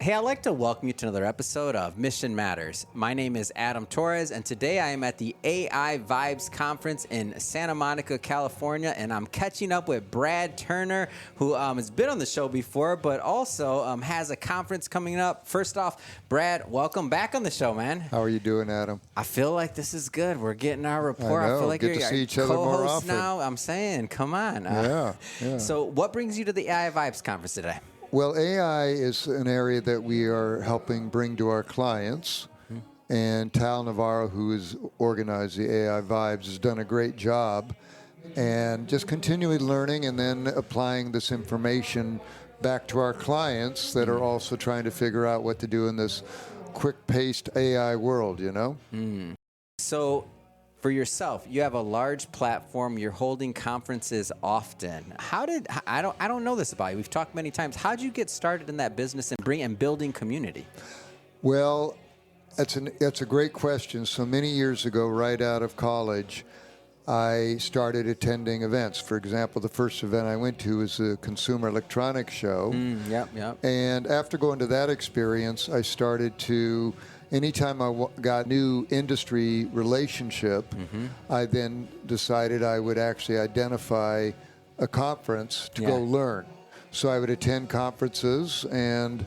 Hey, I'd like to welcome you to another episode of Mission Matters. My name is Adam Torres, and today I am at the AI Vibes Conference in Santa Monica, California, and I'm catching up with Brad Turner, who has been on the show before, but also has a conference coming up. First off, Brad, welcome back on the show, man. How are you doing, Adam? I feel like this is good. We're getting our rapport. I know. I feel like Get you're to see each other more co-host often. now. I'm saying, come on. Yeah. So what brings you to the AI Vibes Conference today? Well, AI is an area that we are helping bring to our clients. And Tal Navarro, who has organized the AI Vibes, has done a great job. And just continually learning and then applying this information back to our clients that are also trying to figure out what to do in this quick-paced AI world, you know? So for yourself, you have a large platform. You're holding conferences often. I don't know this about you. We've talked many times. How did you get started in that business and building community? Well, that's a great question. So many years ago, right out of college, I started attending events. For example, the first event I went to was a Consumer Electronics Show. Yep. And after going to that experience, I started to, anytime I got new industry relationship, I then decided I would actually identify a conference to go learn. So I would attend conferences and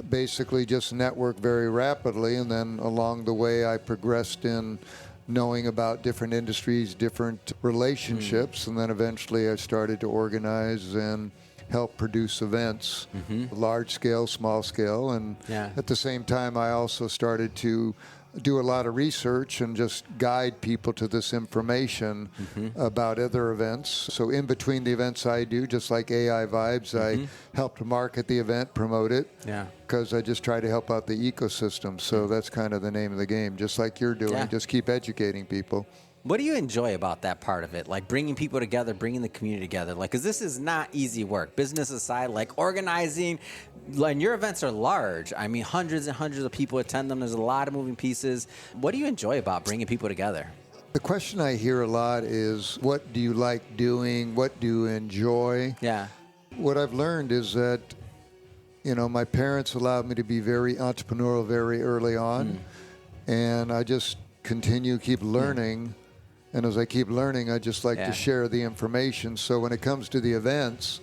basically just network very rapidly. And then along the way, I progressed in knowing about different industries, different relationships. And then eventually I started to organize and help produce events, large scale, small scale. And at the same time, I also started to do a lot of research and just guide people to this information about other events. So in between the events I do, just like AI Vibes, I help to market the event, promote it, because I just try to help out the ecosystem. So that's kind of the name of the game, just like you're doing. Just keep educating people. What do you enjoy about that part of it? Like bringing people together, bringing the community together? Like, because this is not easy work. Business aside, like organizing, and your events are large. I mean, hundreds and hundreds of people attend them. There's a lot of moving pieces. What do you enjoy about bringing people together? The question I hear a lot is, what do you like doing? What do you enjoy? Yeah. What I've learned is that, you know, my parents allowed me to be very entrepreneurial very early on. And I just keep learning. And as I keep learning, I just like to share the information. So when it comes to the events,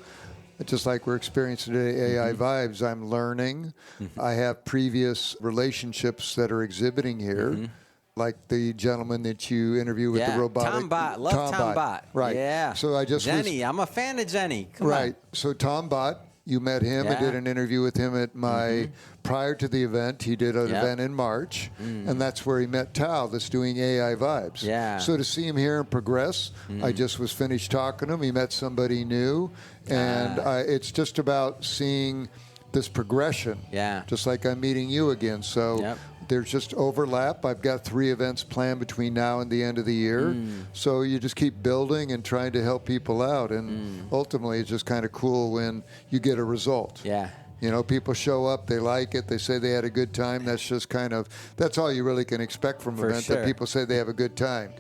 just like we're experiencing today, AI Vibes, I'm learning. I have previous relationships that are exhibiting here, like the gentleman that you interview with the robotic. Tom Bot. Love Tom Bot. Right. Yeah. So I just Jenny. I'm a fan of Jenny. Come on. So Tom Bot, you met him. I did an interview with him at my, prior to the event, he did an event in March, and that's where he met Tal, that's doing AI Vibes. So to see him here and progress, I just was finished talking to him. He met somebody new, and it's just about seeing this progression, just like I'm meeting you again. So there's just overlap. I've got 3 events planned between now and the end of the year. So you just keep building and trying to help people out. And ultimately, it's just kind of cool when you get a result. You know, people show up, they like it, they say they had a good time. That's just kind of, that's all you really can expect from an event, that people say they have a good time.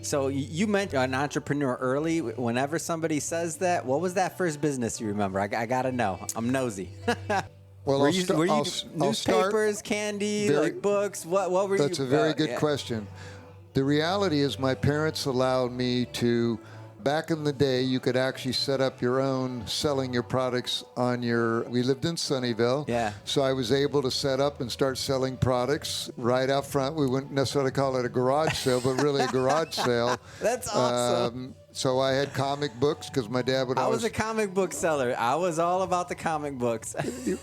So you mentioned an entrepreneur early. Whenever somebody says that, what was that first business you remember? I got to know. I'm nosy. Well, were you newspapers, candy, like books? What were you? That's a very good question. The reality is my parents allowed me to, back in the day, you could actually set up your own selling your products on your, we lived in Sunnyvale. So I was able to set up and start selling products right out front. We wouldn't necessarily call it a garage sale, but really a garage sale. That's awesome. So I had comic books because my dad would always... I was a comic book seller. I was all about the comic books.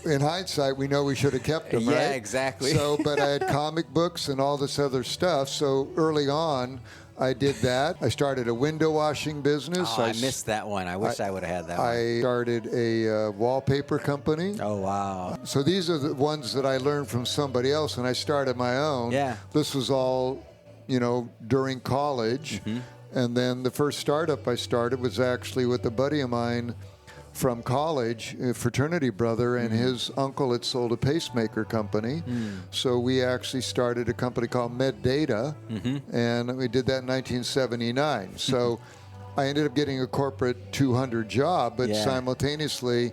In hindsight, we know we should have kept them, right? Yeah, exactly. So, but I had comic books and all this other stuff. So early on, I did that. I started a window washing business. Oh, I missed that one. I wish I would have had that one. I started a wallpaper company. Oh, wow. So these are the ones that I learned from somebody else, and I started my own. This was all, you know, during college. And then the first startup I started was actually with a buddy of mine from college, a fraternity brother, and his uncle had sold a pacemaker company. So we actually started a company called MedData, and we did that in 1979. So I ended up getting a corporate 200 job, but simultaneously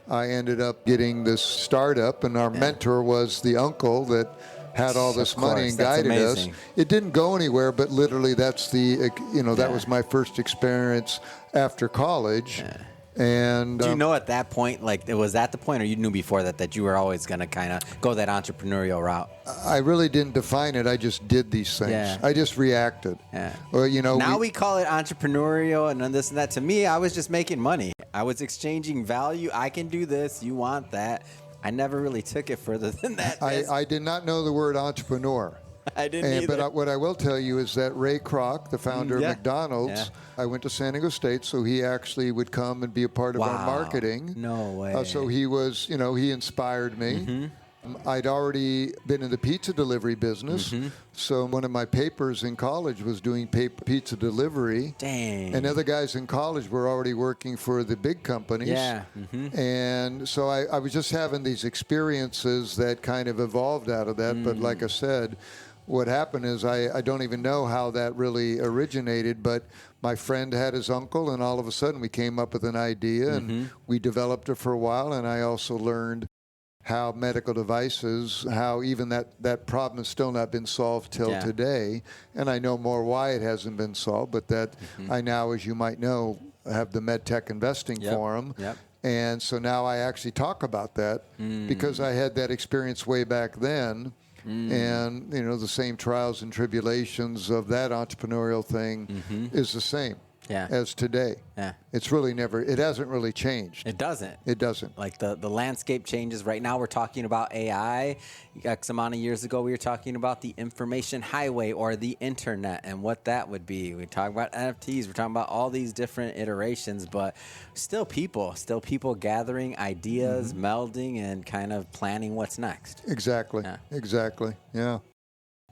I ended up getting this startup, and our mentor was the uncle that had all this money and guided us. It didn't go anywhere, but literally that's that was my first experience after college. Yeah. And do you know at that point, like it was at the point, or you knew before that you were always going to kind of go that entrepreneurial route? I really didn't define it. I just did these things. Yeah. I just reacted. Yeah. Or, now we call it entrepreneurial and this and that. To me, I was just making money. I was exchanging value. I can do this. You want that. I never really took it further than that. I did not know the word entrepreneur. I didn't either. But what I will tell you is that Ray Kroc, the founder of McDonald's, I went to San Diego State, so he actually would come and be a part of our marketing. No way. So he was, he inspired me. I'd already been in the pizza delivery business, so one of my papers in college was doing pizza delivery. Dang. And other guys in college were already working for the big companies. Yeah. And so I was just having these experiences that kind of evolved out of that. But like I said, what happened is I don't even know how that really originated, but my friend had his uncle, and all of a sudden we came up with an idea, and we developed it for a while, and I also learned how medical devices, how even that problem has still not been solved till today, and I know more why it hasn't been solved, but that I now, as you might know, have the MedTech Investing Forum. And so now I actually talk about that because I had that experience way back then. And, the same trials and tribulations of that entrepreneurial thing is the same as today. Yeah. It hasn't really changed. It doesn't. It doesn't. Like the landscape changes. Right now we're talking about AI. X amount of years ago we were talking about the information highway or the internet and what that would be. We talk about NFTs. We're talking about all these different iterations, but still people gathering ideas, melding, and kind of planning what's next. Exactly. Exactly. Yeah.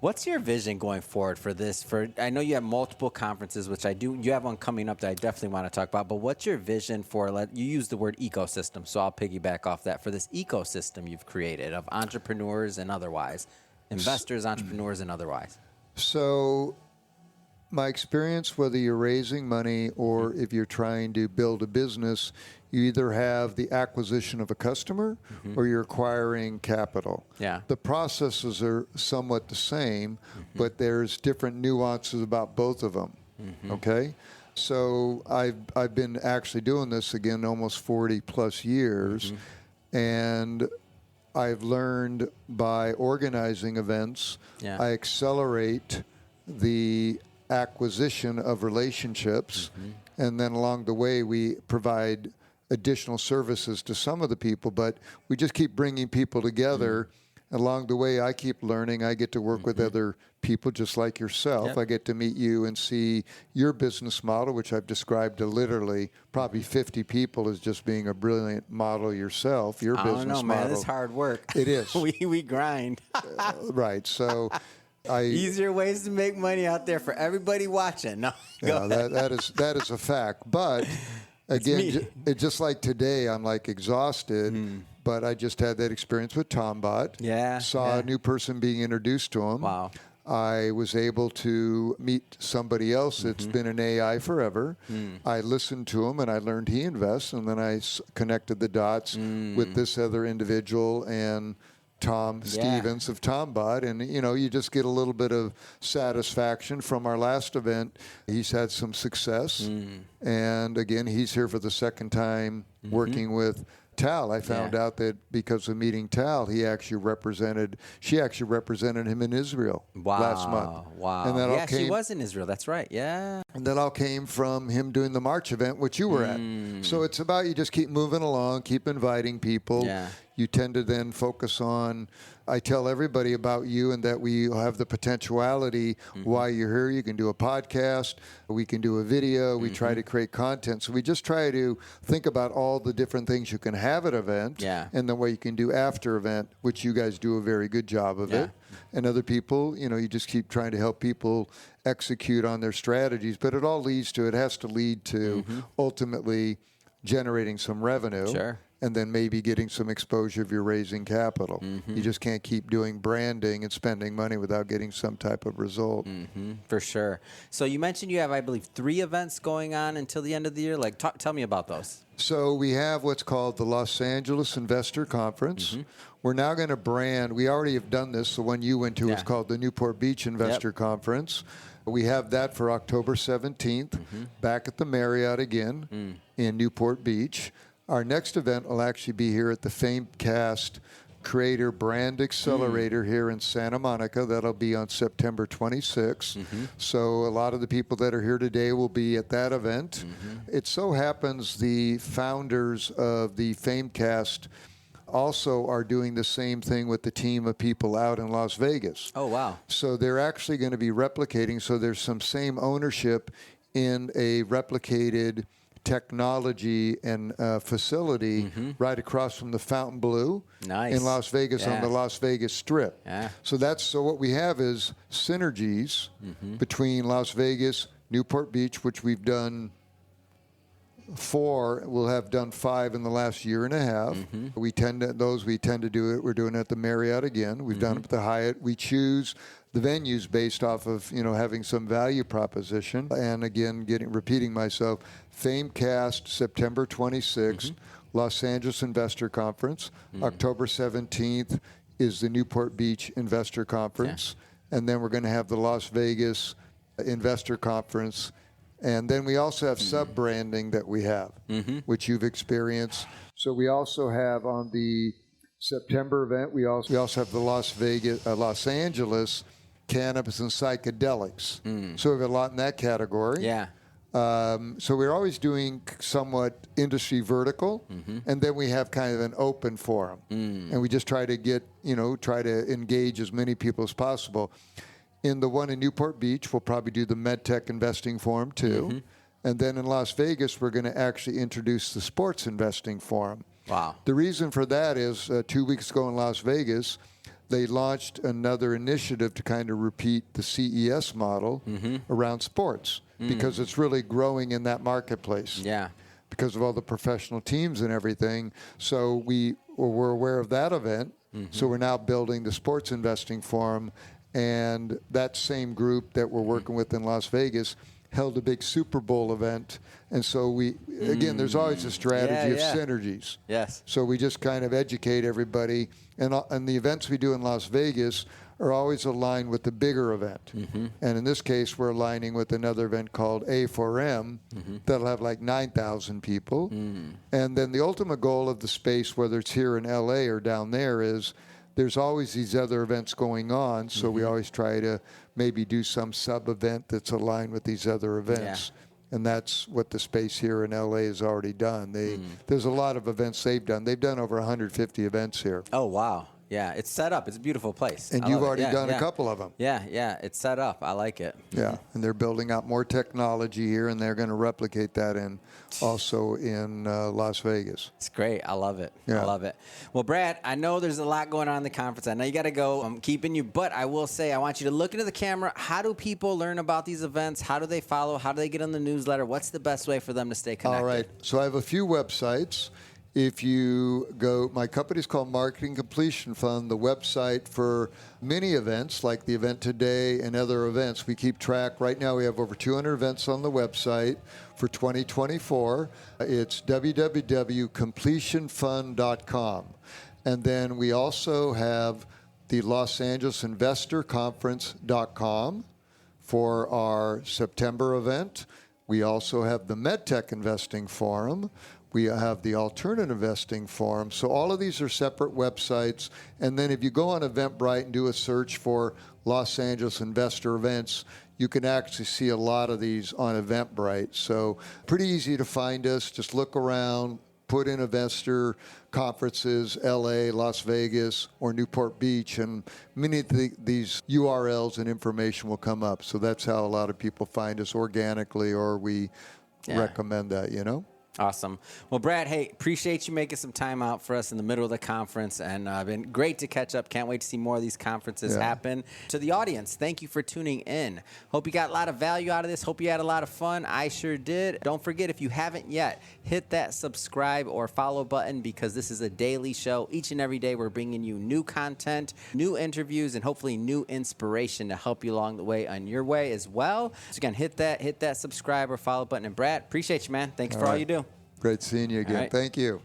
What's your vision going forward for this? I know you have multiple conferences, which you have one coming up that I definitely want to talk about, but what's your vision for, you use the word ecosystem, so I'll piggyback off that, for this ecosystem you've created of entrepreneurs and otherwise, investors, entrepreneurs, and otherwise? So my experience, whether you're raising money or if you're trying to build a business, you either have the acquisition of a customer or you're acquiring capital. Yeah. The processes are somewhat the same, but there's different nuances about both of them. Okay? So I've been actually doing this again almost 40 plus years, and I've learned by organizing events, I accelerate the acquisition of relationships, and then along the way we provide additional services to some of the people, but we just keep bringing people together. Along the way, I keep learning. I get to work with other people just like yourself. I get to meet you and see your business model, which I've described to literally probably 50 people as just being a brilliant model yourself. Your business model. I don't know, man. It's hard work. It is. we grind. Right. So easier ways to make money out there for everybody watching. No, that is a fact. But again, just like today, I'm like exhausted. But I just had that experience with Tombot. Saw a new person being introduced to him. Wow. I was able to meet somebody else that's been in AI forever. I listened to him and I learned he invests, and then I connected the dots with this other individual and Tom Stevens of Tombot, and you just get a little bit of satisfaction from our last event. He's had some success, and again, he's here for the second time working with Tal. I found out that because of meeting Tal, she actually represented him in Israel last month. Wow. And that she was in Israel. That's right. Yeah. And that all came from him doing the March event, which you were at. So it's about you just keep moving along, keep inviting people. Yeah. You tend to then focus on, I tell everybody about you and that we have the potentiality while you're here. You can do a podcast, we can do a video, we try to create content. So we just try to think about all the different things you can have at an event and then what you can do after event, which you guys do a very good job of it. And other people, you just keep trying to help people execute on their strategies. But it all has to lead to ultimately generating some revenue. Sure. and then maybe getting some exposure if you're raising capital. You just can't keep doing branding and spending money without getting some type of result. For sure. So you mentioned you have, I believe, 3 events going on until the end of the year. Like, tell me about those. So we have what's called the Los Angeles Investor Conference. We're now going to brand, we already have done this, the one you went to is called the Newport Beach Investor Conference. We have that for October 17th, back at the Marriott again in Newport Beach. Our next event will actually be here at the Famecast Creator Brand Accelerator here in Santa Monica. That'll be on September 26th. So a lot of the people that are here today will be at that event. It so happens the founders of the Famecast also are doing the same thing with the team of people out in Las Vegas. Oh, wow. So they're actually going to be replicating. So there's some same ownership in a replicated technology and facility right across from the Fontainebleau in Las Vegas on the Las Vegas Strip. So what we have is synergies between Las Vegas, Newport Beach, which we've done 4. We'll have done 5 in the last year and a half. We tend to do it. We're doing it at the Marriott again. We've done it at the Hyatt. We choose the venues based off of having some value proposition. And again, repeating myself, Famecast September 26th, Los Angeles Investor Conference. October 17th is the Newport Beach Investor Conference, and then we're going to have the Las Vegas Investor Conference. And then we also have sub-branding that we have, which you've experienced. So we also have on the September event, we also have the Los Angeles Cannabis and Psychedelics. So we have a lot in that category. So we're always doing somewhat industry vertical, and then we have kind of an open forum. And we just try to try to engage as many people as possible. In the one in Newport Beach, we'll probably do the MedTech Investing Forum too. And then in Las Vegas, we're going to actually introduce the Sports Investing Forum. Wow. The reason for that is 2 weeks ago in Las Vegas, they launched another initiative to kind of repeat the CES model around sports because it's really growing in that marketplace. Because of all the professional teams and everything. So we're aware of that event. So we're now building the Sports Investing Forum. And that same group that we're working with in Las Vegas held a big Super Bowl event. And so again, there's always a strategy of synergies. So we just kind of educate everybody. And the events we do in Las Vegas are always aligned with the bigger event. And in this case, we're aligning with another event called A4M that'll have like 9,000 people. And then the ultimate goal of the space, whether it's here in LA or down there, is there's always these other events going on, so we always try to maybe do some sub-event that's aligned with these other events. And that's what the space here in LA has already done. There's a lot of events they've done. They've done over 150 events here. Oh, wow. Yeah, it's set up. It's a beautiful place. And you've already done a couple of them. Yeah, it's set up. I like it. Yeah, and they're building out more technology here, and they're going to replicate that also in Las Vegas. It's great. I love it. I love it. Well, Brad, I know there's a lot going on in the conference. I know you got to go. I'm keeping you, but I will say I want you to look into the camera. How do people learn about these events? How do they follow? How do they get on the newsletter? What's the best way for them to stay connected? All right. So I have a few websites. If you go, my company's called Marketing Completion Fund, the website for many events like the event today and other events. We keep track. Right now we have over 200 events on the website for 2024. It's www.completionfund.com. And then we also have the Los Angeles Investor Conference.com for our September event. We also have the MedTech Investing Forum. We have the Alternative Investing Forum. So all of these are separate websites. And then if you go on Eventbrite and do a search for Los Angeles Investor Events, you can actually see a lot of these on Eventbrite. So pretty easy to find us. Just look around, put in investor conferences, LA, Las Vegas, or Newport Beach, and many of these URLs and information will come up. So that's how a lot of people find us organically, or we recommend that, Awesome. Well, Brad, hey, appreciate you making some time out for us in the middle of the conference, and been great to catch up. Can't wait to see more of these conferences happen. To the audience, thank you for tuning in. Hope you got a lot of value out of this. Hope you had a lot of fun. I sure did. Don't forget, if you haven't yet, hit that subscribe or follow button, because this is a daily show. Each and every day, we're bringing you new content, new interviews, and hopefully new inspiration to help you along the way on your way as well. So again, hit that subscribe or follow button. And Brad, appreciate you, man. Thanks for all you do. Great seeing you again. Right. Thank you.